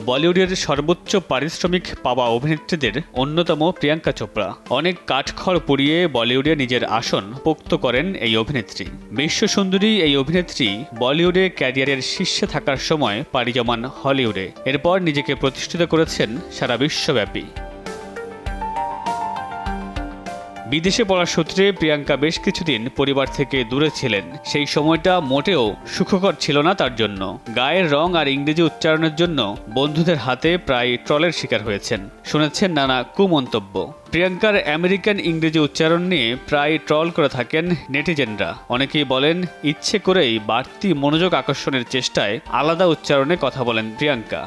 বলিউডের সর্বোচ্চ পারিশ্রমিক পাওয়া অভিনেত্রীদের অন্যতম প্রিয়াঙ্কা চোপড়া। অনেক কাঠখড় পুড়িয়ে বলিউডে নিজের আসন পোক্ত করেন এই অভিনেত্রী। বিশ্বসুন্দরী এই অভিনেত্রী বলিউডে ক্যারিয়ারের শীর্ষে থাকার সময় পাড়ি জমান হলিউডে। এরপর নিজেকে প্রতিষ্ঠিত করেছেন সারা বিশ্বব্যাপী। বিদেশে পড়ার সূত্রে প্রিয়াঙ্কা বেশ কিছুদিন পরিবার থেকে দূরে ছিলেন। সেই সময়টা মোটেও সুখকর ছিল না তার জন্য। গায়ের রং আর ইংরেজি উচ্চারণের জন্য বন্ধুদের হাতে প্রায় ট্রলের শিকার হয়েছেন, শুনেছেন নানা কুমন্তব্য। প্রিয়াঙ্কার আমেরিকান ইংরেজি উচ্চারণ নিয়ে প্রায় ট্রল করে থাকেন নেটিজেনরা। অনেকেই বলেন ইচ্ছে করেই বাড়তি মনোযোগ আকর্ষণের চেষ্টায় আলাদা উচ্চারণে কথা বলেন প্রিয়াঙ্কা।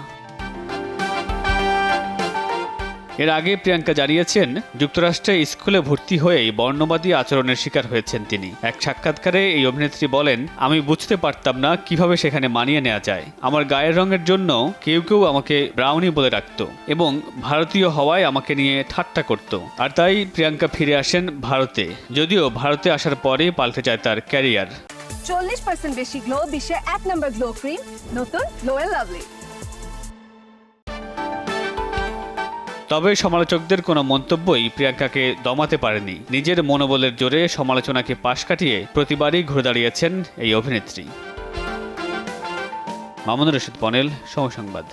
এর আগে প্রিয়াঙ্কা জানিয়েছেন, যুক্তরাষ্ট্রে স্কুলে ভর্তি হয়েই বর্ণবাদী আচরণের শিকার হয়েছেন তিনি। এক সাক্ষাৎকারে এই অভিনেত্রী বলেন, আমি বুঝতে পারতাম না কিভাবে সেখানে মানিয়ে নেওয়া যায়। আমার গায়ের রঙের জন্য কেউ কেউ আমাকে ব্রাউনি বলে ডাকত এবং ভারতীয় হওয়ায় আমাকে নিয়ে ঠাট্টা করত। আর তাই প্রিয়াঙ্কা ফিরে আসেন ভারতে, যদিও ভারতে আসার পরে পাল্টে যায় তার ক্যারিয়ার। 40% বেশি গ্লো, বিশ্বের 1 নম্বর গ্লো ক্রিম, নতুন গ্লো এন্ড লাভলি। তবে সমালোচকদের কোনো মন্তব্যই প্রিয়াঙ্কাকে দমাতে পারেনি। নিজের মনোবলের জোরে সমালোচনাকে পাশ কাটিয়ে প্রতিবারই ঘুরে দাঁড়িয়েছেন এই অভিনেত্রী। মামুনুর রশিদ পনেল, সময় সংবাদ।